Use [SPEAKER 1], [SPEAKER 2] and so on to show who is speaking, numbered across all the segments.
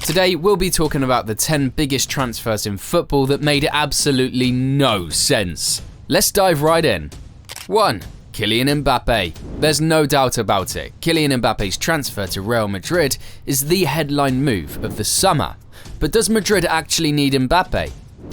[SPEAKER 1] Today we'll be talking about the 10 biggest transfers in football that made absolutely no sense. Let's dive right in. 1. Kylian Mbappe. There's no doubt about it, Kylian Mbappe's transfer to Real Madrid is the headline move of the summer. But does Madrid actually need Mbappe?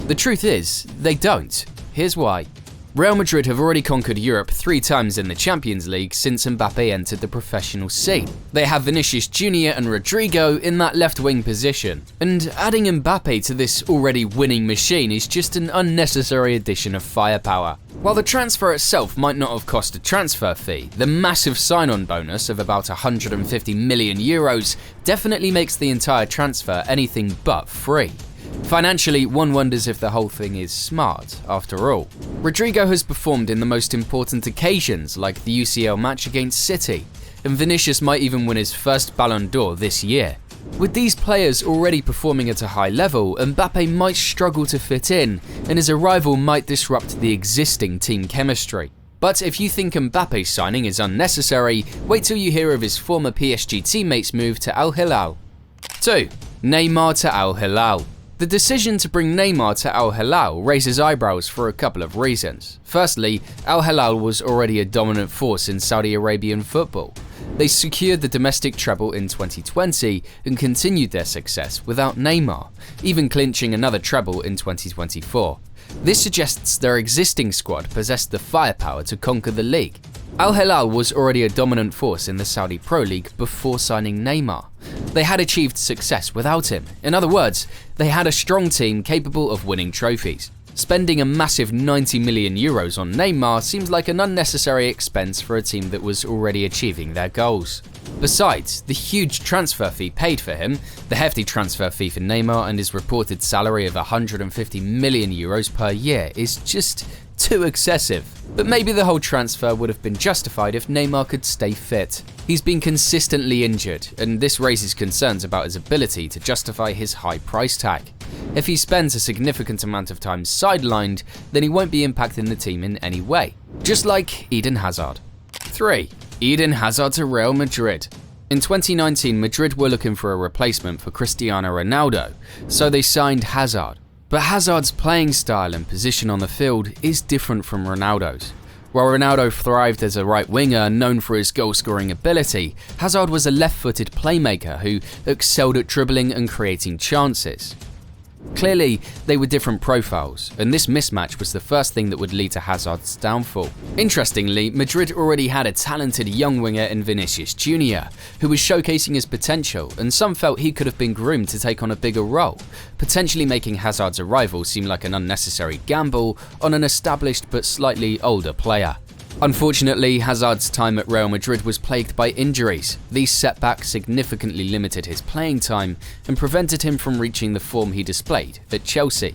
[SPEAKER 1] The truth is, they don't. Here's why. Real Madrid have already conquered Europe 3 times in the Champions League since Mbappe entered the professional scene. They have Vinicius Jr. and Rodrigo in that left-wing position, and adding Mbappe to this already winning machine is just an unnecessary addition of firepower. While the transfer itself might not have cost a transfer fee, the massive sign-on bonus of about 150 million euros definitely makes the entire transfer anything but free. Financially, one wonders if the whole thing is smart, after all. Rodrigo has performed in the most important occasions, like the UCL match against City, and Vinicius might even win his first Ballon d'Or this year. With these players already performing at a high level, Mbappe might struggle to fit in, and his arrival might disrupt the existing team chemistry. But if you think Mbappe's signing is unnecessary, wait till you hear of his former PSG teammates' move to Al Hilal. 2. Neymar to Al Hilal. The decision to bring Neymar to Al Hilal raises eyebrows for a couple of reasons. Firstly, Al Hilal was already a dominant force in Saudi Arabian football. They secured the domestic treble in 2020 and continued their success without Neymar, even clinching another treble in 2024. This suggests their existing squad possessed the firepower to conquer the league. Al Hilal was already a dominant force in the Saudi Pro League before signing Neymar. They had achieved success without him. In other words, they had a strong team capable of winning trophies. Spending a massive 90 million euros on Neymar seems like an unnecessary expense for a team that was already achieving their goals. Besides, the huge transfer fee paid for him, the hefty transfer fee for Neymar and his reported salary of 150 million euros per year is just too excessive. But maybe the whole transfer would have been justified if Neymar could stay fit. He's been consistently injured, and this raises concerns about his ability to justify his high price tag. If he spends a significant amount of time sidelined, then he won't be impacting the team in any way. Just like Eden Hazard. 3. Eden Hazard to Real Madrid. In 2019, Madrid were looking for a replacement for Cristiano Ronaldo, so they signed Hazard. But Hazard's playing style and position on the field is different from Ronaldo's. While Ronaldo thrived as a right winger known for his goal-scoring ability, Hazard was a left-footed playmaker who excelled at dribbling and creating chances. Clearly, they were different profiles, and this mismatch was the first thing that would lead to Hazard's downfall. Interestingly, Madrid already had a talented young winger in Vinicius Jr., who was showcasing his potential, and some felt he could have been groomed to take on a bigger role, potentially making Hazard's arrival seem like an unnecessary gamble on an established but slightly older player. Unfortunately, Hazard's time at Real Madrid was plagued by injuries. These setbacks significantly limited his playing time and prevented him from reaching the form he displayed at Chelsea.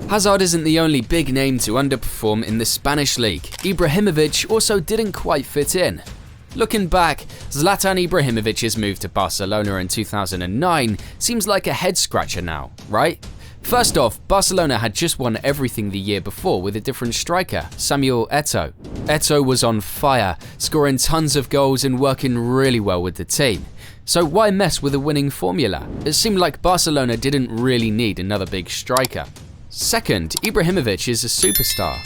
[SPEAKER 1] Hazard isn't the only big name to underperform in the Spanish league. Ibrahimovic also didn't quite fit in. Looking back, Zlatan Ibrahimovic's move to Barcelona in 2009 seems like a head-scratcher now, right? First off, Barcelona had just won everything the year before with a different striker, Samuel Eto'o. Eto'o was on fire, scoring tons of goals and working really well with the team. So why mess with a winning formula? It seemed like Barcelona didn't really need another big striker. Second, Ibrahimovic is a superstar,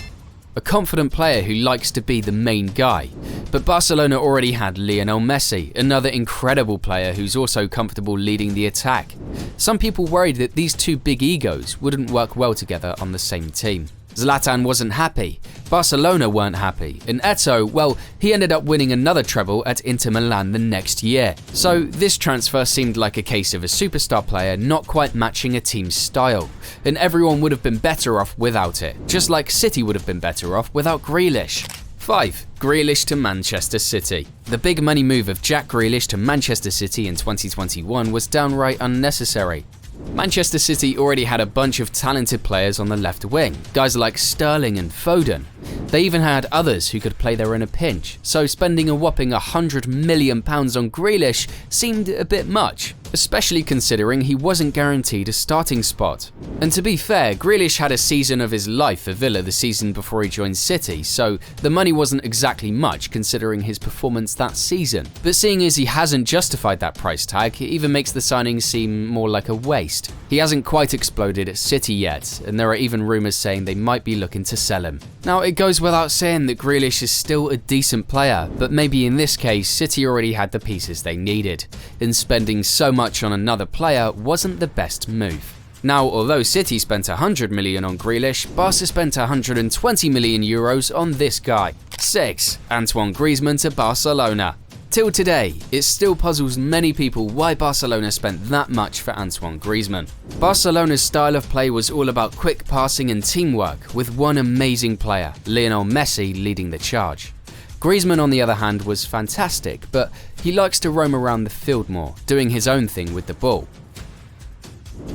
[SPEAKER 1] a confident player who likes to be the main guy. But Barcelona already had Lionel Messi, another incredible player who's also comfortable leading the attack. Some people worried that these two big egos wouldn't work well together on the same team. Zlatan wasn't happy, Barcelona weren't happy, and Eto'o, well, he ended up winning another treble at Inter Milan the next year. So this transfer seemed like a case of a superstar player not quite matching a team's style, and everyone would have been better off without it, just like City would have been better off without Grealish. 5. Grealish to Manchester City. The big money move of Jack Grealish to Manchester City in 2021 was downright unnecessary. Manchester City already had a bunch of talented players on the left wing, guys like Sterling and Foden. They even had others who could play there in a pinch, so spending a whopping £100 million on Grealish seemed a bit much. especially considering he wasn't guaranteed a starting spot. And to be fair, Grealish had a season of his life for Villa the season before he joined City, so the money wasn't exactly much considering his performance that season. But seeing as he hasn't justified that price tag, it even makes the signing seem more like a waste. He hasn't quite exploded at City yet, and there are even rumours saying they might be looking to sell him. Now, it goes without saying that Grealish is still a decent player, but maybe in this case, City already had the pieces they needed, and spending so much on another player wasn't the best move. Now, although City spent 100 million on Grealish, Barca spent 120 million euros on this guy. 6. Antoine Griezman to Barcelona. Till today, it still puzzles many people why Barcelona spent that much for Antoine Griezmann. Barcelona's style of play was all about quick passing and teamwork, with one amazing player, Lionel Messi, leading the charge. Griezmann, on the other hand, was fantastic, but he likes to roam around the field more, doing his own thing with the ball.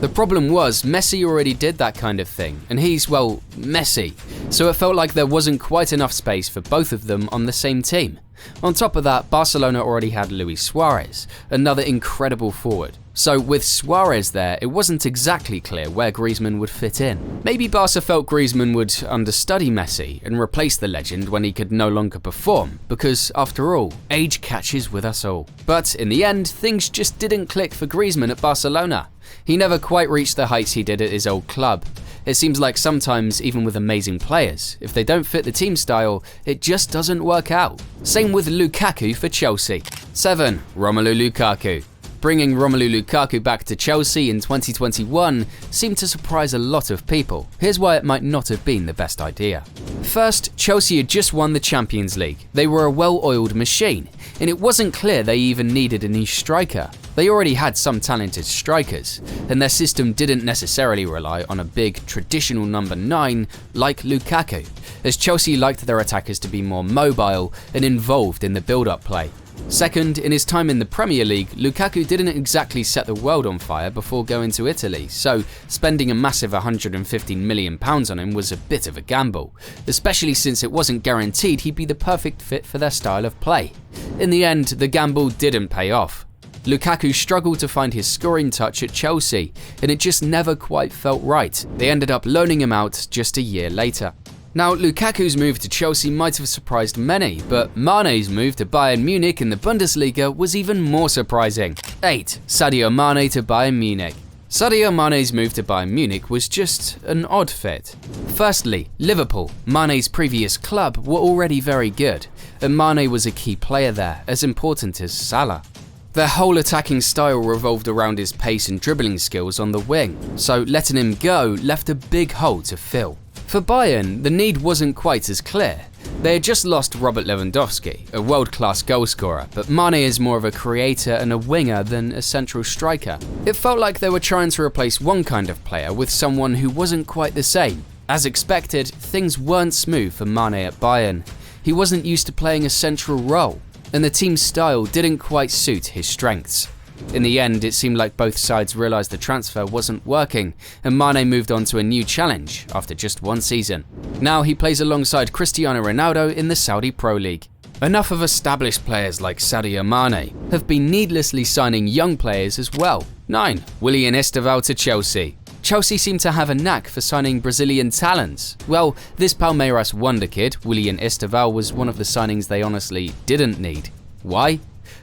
[SPEAKER 1] The problem was, Messi already did that kind of thing, and he's, well, Messi, so it felt like there wasn't quite enough space for both of them on the same team. On top of that, Barcelona already had Luis Suarez, another incredible forward. So with Suarez there, it wasn't exactly clear where Griezmann would fit in. Maybe Barca felt Griezmann would understudy Messi and replace the legend when he could no longer perform, because after all, age catches with us all. But in the end, things just didn't click for Griezmann at Barcelona. He never quite reached the heights he did at his old club. It seems like sometimes, even with amazing players, if they don't fit the team style, it just doesn't work out. Same with Lukaku for Chelsea. 7. Romelu Lukaku. Bringing Romelu Lukaku back to Chelsea in 2021 seemed to surprise a lot of people. Here's why it might not have been the best idea. First, Chelsea had just won the Champions League. They were a well-oiled machine, and it wasn't clear they even needed a new striker. They already had some talented strikers, and their system didn't necessarily rely on a big, traditional number 9 like Lukaku, as Chelsea liked their attackers to be more mobile and involved in the build-up play. Second, in his time in the Premier League, Lukaku didn't exactly set the world on fire before going to Italy, so spending a massive £115 million on him was a bit of a gamble, especially since it wasn't guaranteed he'd be the perfect fit for their style of play. In the end, the gamble didn't pay off. Lukaku struggled to find his scoring touch at Chelsea, and it just never quite felt right. They ended up loaning him out just a year later. Now, Lukaku's move to Chelsea might have surprised many, but Mane's move to Bayern Munich in the Bundesliga was even more surprising. 8. Sadio Mane to Bayern Munich. Sadio Mane's move to Bayern Munich was just an odd fit. Firstly, Liverpool, Mane's previous club, were already very good, and Mane was a key player there, as important as Salah. Their whole attacking style revolved around his pace and dribbling skills on the wing, so letting him go left a big hole to fill. For Bayern, the need wasn't quite as clear. They had just lost Robert Lewandowski, a world-class goalscorer, but Mane is more of a creator and a winger than a central striker. It felt like they were trying to replace one kind of player with someone who wasn't quite the same. As expected, things weren't smooth for Mane at Bayern. He wasn't used to playing a central role, and the team's style didn't quite suit his strengths. In the end, it seemed like both sides realised the transfer wasn't working, and Mane moved on to a new challenge after just one season. Now he plays alongside Cristiano Ronaldo in the Saudi Pro League. Enough of established players like Sadio Mane have been needlessly signing young players as well. 9. Willian Estevao to Chelsea. Chelsea seem to have a knack for signing Brazilian talents. Well, this Palmeiras wonder kid, Willian Estevao, was one of the signings they honestly didn't need. Why?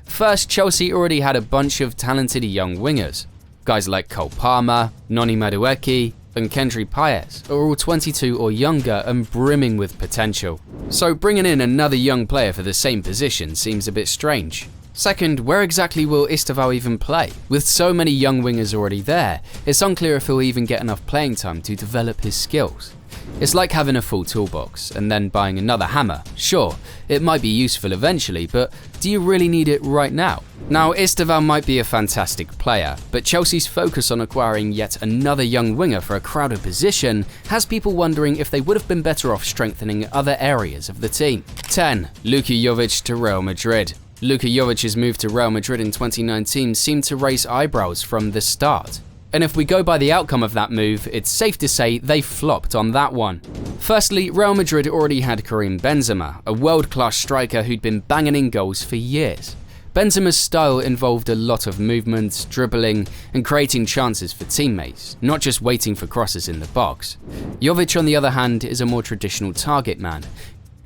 [SPEAKER 1] First, Chelsea already had a bunch of talented young wingers. Guys like Cole Palmer, Noni Madueke, and Kendry Páez are all 22 or younger and brimming with potential. So bringing in another young player for the same position seems a bit strange. Second, where exactly will Estevao even play? With so many young wingers already there, it's unclear if he'll even get enough playing time to develop his skills. It's like having a full toolbox and then buying another hammer. Sure, it might be useful eventually, but do you really need it right now? Now, Estevao might be a fantastic player, but Chelsea's focus on acquiring yet another young winger for a crowded position has people wondering if they would have been better off strengthening other areas of the team. 10. Luka Jovic to Real Madrid. Luka Jovic's move to Real Madrid in 2019 seemed to raise eyebrows from the start. And if we go by the outcome of that move, it's safe to say they flopped on that one. Firstly, Real Madrid already had Karim Benzema, a world-class striker who'd been banging in goals for years. Benzema's style involved a lot of movement, dribbling, and creating chances for teammates, not just waiting for crosses in the box. Jovic, on the other hand, is a more traditional target man,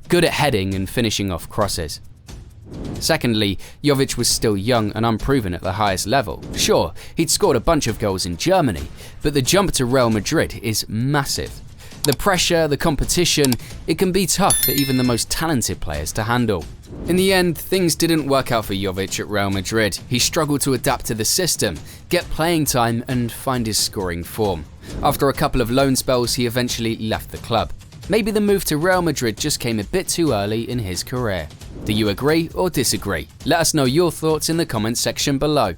[SPEAKER 1] good at heading and finishing off crosses. Secondly, Jovic was still young and unproven at the highest level. Sure, he'd scored a bunch of goals in Germany, but the jump to Real Madrid is massive. The pressure, the competition, it can be tough for even the most talented players to handle. In the end, things didn't work out for Jovic at Real Madrid. He struggled to adapt to the system, get playing time, and find his scoring form. After a couple of loan spells, he eventually left the club. Maybe the move to Real Madrid just came a bit too early in his career. Do you agree or disagree? Let us know your thoughts in the comments section below.